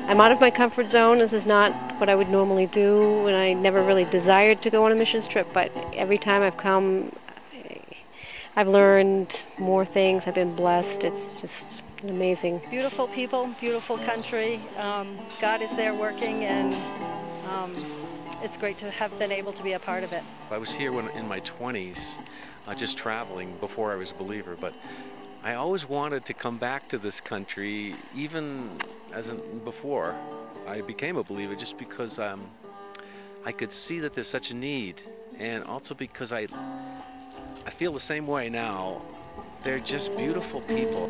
I'm out of my comfort zone. This is not what I would normally do, and I never really desired to go on a missions trip, but every time I've come, I've learned more things. I've been blessed. It's just amazing. Beautiful people, beautiful country. God is there working, and it's great to have been able to be a part of it. I was here in my 20s, just traveling before I was a believer, but I always wanted to come back to this country, even before I became a believer, just because I could see that there's such a need, and also because I feel the same way now. They're just beautiful people.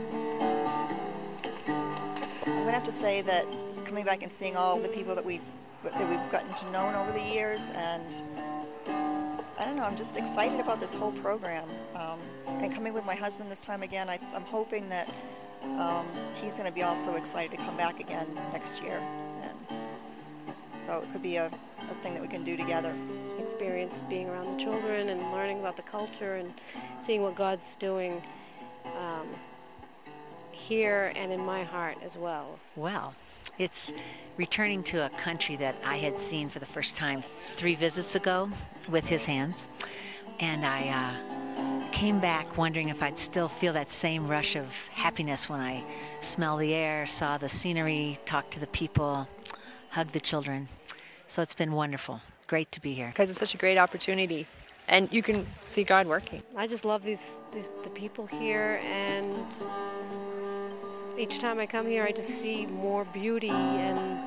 I'm going to have to say that it's coming back and seeing all the people that we've gotten to know over the years, and I don't know, I'm just excited about this whole program. And coming with my husband this time again, I'm hoping that he's going to be also excited to come back again next year. And so it could be a thing that we can do together. Experience being around the children and learning about the culture and seeing what God's doing here and in my heart as well. Well, it's returning to a country that I had seen for the first time 3 visits ago with His Hands, and I came back wondering if I'd still feel that same rush of happiness when I smell the air, saw the scenery, talked to the people, hugged the children. So it's been wonderful. Great to be here. Because it's such a great opportunity, and you can see God working. I just love the people here, and each time I come here I just see more beauty, and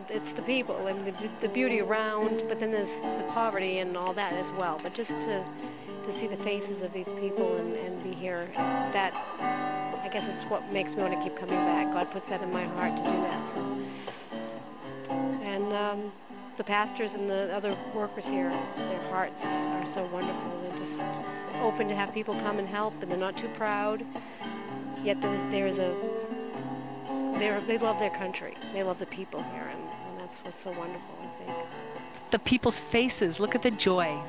it's the people and the beauty around, but then there's the poverty and all that as well. But just to see the faces of these people and be here, that, I guess it's what makes me want to keep coming back. God puts that in my heart to do that. So. And the pastors and the other workers here, their hearts are so wonderful. They're just open to have people come and help, and they're not too proud. Yet they love their country. They love the people here, and that's what's so wonderful, I think. The people's faces, look at the joy.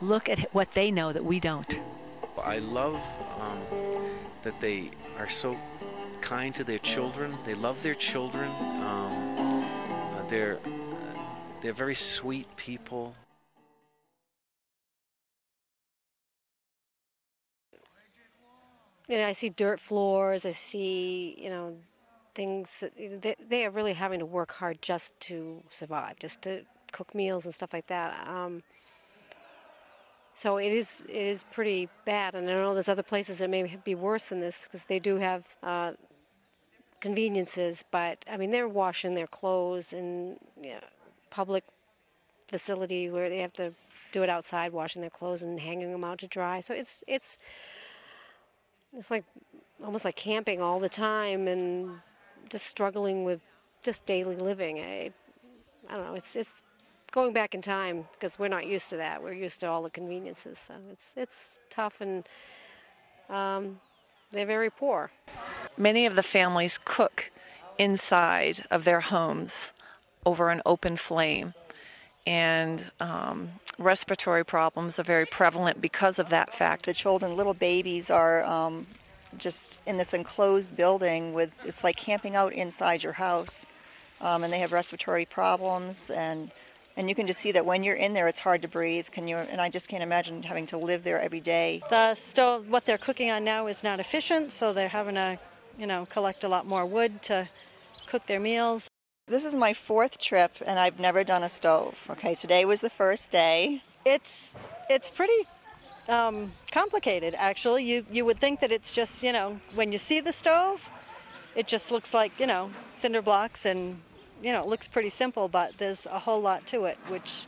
Look at what they know that we don't. I love that they are so kind to their children. They love their children. They're very sweet people. You know, I see dirt floors. I see, things that they are really having to work hard just to survive, just to cook meals and stuff like that. So it is pretty bad, and I know there's other places that may be worse than this because they do have conveniences. But I mean, they're washing their clothes in public facility where they have to do it outside, washing their clothes and hanging them out to dry. So it's like almost like camping all the time and just struggling with just daily living. I don't know. It's going back in time because we're not used to that. We're used to all the conveniences. So it's tough, and they're very poor. Many of the families cook inside of their homes over an open flame, and respiratory problems are very prevalent because of that fact. The children, little babies, are just in this enclosed building with, it's like camping out inside your house, and they have respiratory problems, and you can just see that when you're in there, it's hard to breathe. And I just can't imagine having to live there every day. The stove, what they're cooking on now, is not efficient, so they're having to, collect a lot more wood to cook their meals. This is my 4th trip, and I've never done a stove. Okay, today was the first day. It's pretty complicated, actually. You would think that it's just, when you see the stove, it just looks like, cinder blocks, and it looks pretty simple, but there's a whole lot to it, which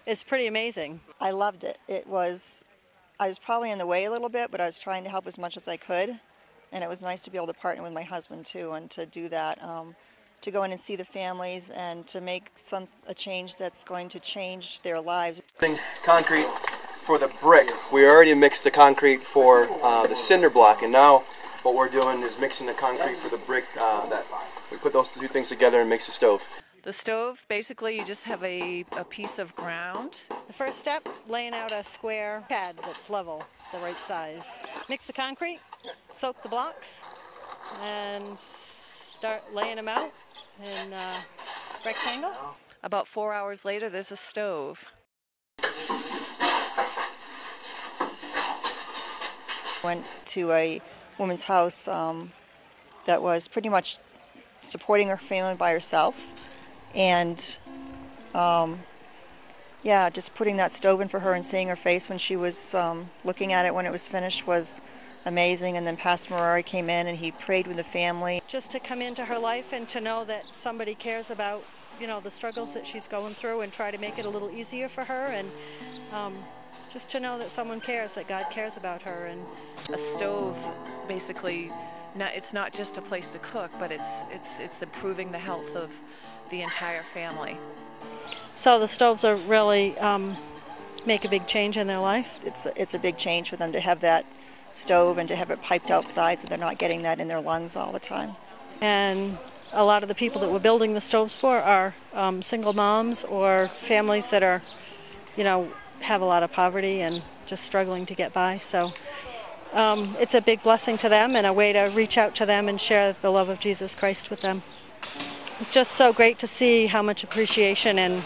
is pretty amazing. I loved it. I was probably in the way a little bit, but I was trying to help as much as I could, and it was nice to be able to partner with my husband too, and to do that, to go in and see the families and to make a change that's going to change their lives. Concrete for the brick. We already mixed the concrete for the cinder block, and now what we're doing is mixing the concrete for the brick. That we put those 2 things together and makes a stove. The stove, basically, you just have a piece of ground. The first step, laying out a square pad that's level, the right size. Mix the concrete, soak the blocks, and start laying them out in rectangle. About 4 hours later, there's a stove. Went to a woman's house that was pretty much supporting her family by herself, and yeah, just putting that stove in for her and seeing her face when she was looking at it when it was finished was amazing. And then Pastor Marari came in and he prayed with the family. Just to come into her life and to know that somebody cares about, you know, the struggles that she's going through and try to make it a little easier for her, and just to know that someone cares, that God cares about her. And A stove, basically, it's not just a place to cook, but it's improving the health of the entire family. so the stoves are really make a big change in their life. It's a big change for them to have that stove and to have it piped outside so they're not getting that in their lungs all the time. And a lot of the people that we're building the stoves for are single moms or families that are, you know, have a lot of poverty and just struggling to get by. So it's a big blessing to them and a way to reach out to them and share the love of Jesus Christ with them. It's just so great to see how much appreciation and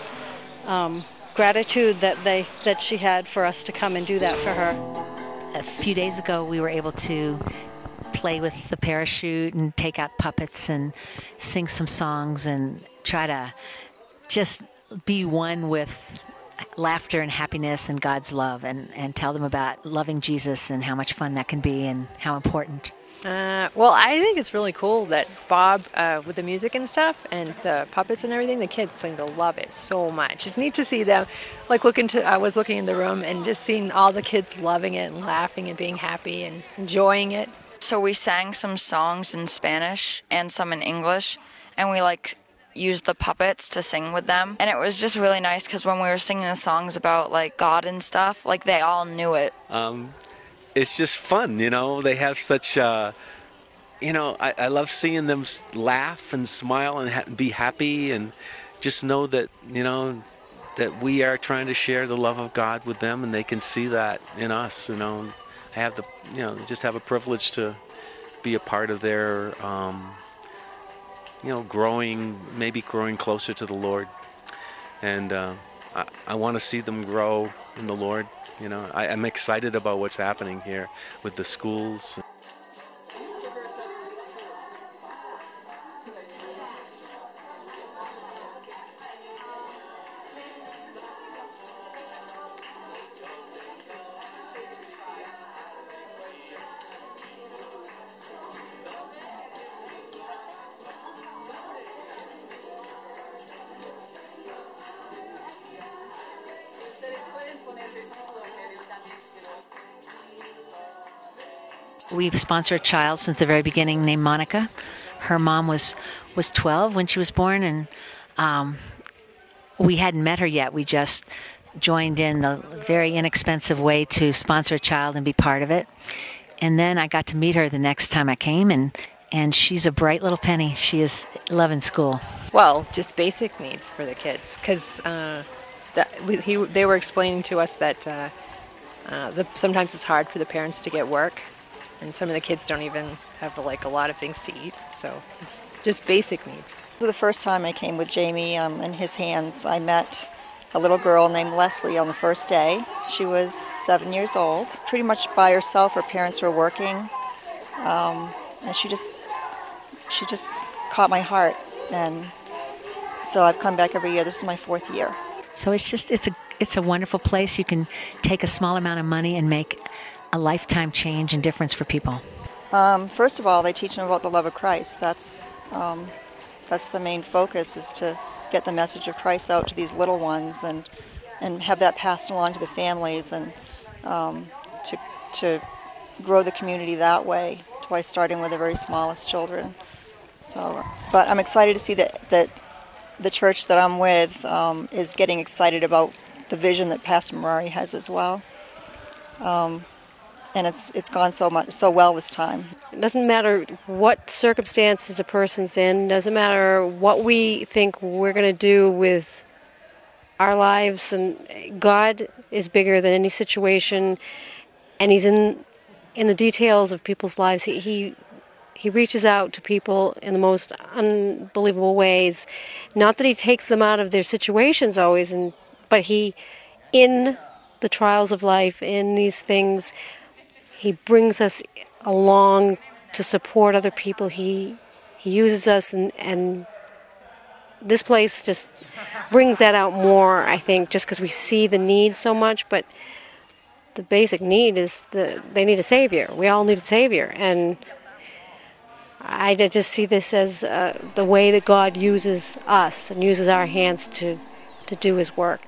gratitude that she had for us to come and do that for her. A few days ago, we were able to play with the parachute and take out puppets and sing some songs and try to just be one with laughter and happiness and God's love, and tell them about loving Jesus and how much fun that can be and how important. Well, I think it's really cool that Bob, with the music and stuff and the puppets and everything, the kids seem to love it so much. It's neat to see them, like I was looking in the room and just seeing all the kids loving it and laughing and being happy and enjoying it. So we sang some songs in Spanish and some in English, and we used the puppets to sing with them. And it was just really nice because when we were singing the songs about God and stuff, they all knew it. It's just fun, you know. They have such, I love seeing them laugh and smile and be happy, and just know that, that we are trying to share the love of God with them, and they can see that in us, I have just have a privilege to be a part of their, growing closer to the Lord. And I want to see them grow in the Lord. I'm excited about what's happening here with the schools. We've sponsored a child since the very beginning named Monica. Her mom was 12 when she was born, and we hadn't met her yet. We just joined in the very inexpensive way to sponsor a child and be part of it. And then I got to meet her the next time I came, and she's a bright little penny. She is loving school. Well, just basic needs for the kids, because they were explaining to us that sometimes it's hard for the parents to get work. And some of the kids don't even have a lot of things to eat, so it's just basic needs. The first time I came with Jamie in His Hands, I met a little girl named Leslie on the first day. She was 7 years old, pretty much by herself. Her parents were working, and she just caught my heart, and so I've come back every year. This is my 4th year. So it's a wonderful place. You can take a small amount of money and make a lifetime change and difference for people. First of all, they teach them about the love of Christ. That's the main focus, is to get the message of Christ out to these little ones and have that passed along to the families, and to grow the community that way, by starting with the very smallest children. So, but I'm excited to see that the church that I'm with is getting excited about the vision that Pastor Marari has as well. And it's gone so well this time. It doesn't matter what circumstances a person's in, doesn't matter what we think we're going to do with our lives, and God is bigger than any situation, and He's in the details of people's lives. He he reaches out to people in the most unbelievable ways. Not that he takes them out of their situations always, but he, in the trials of life, in these things, he brings us along to support other people. He uses us, and this place just brings that out more, I think, just because we see the need so much. But the basic need is they need a savior. We all need a savior, and I just see this as the way that God uses us and uses our hands to do his work.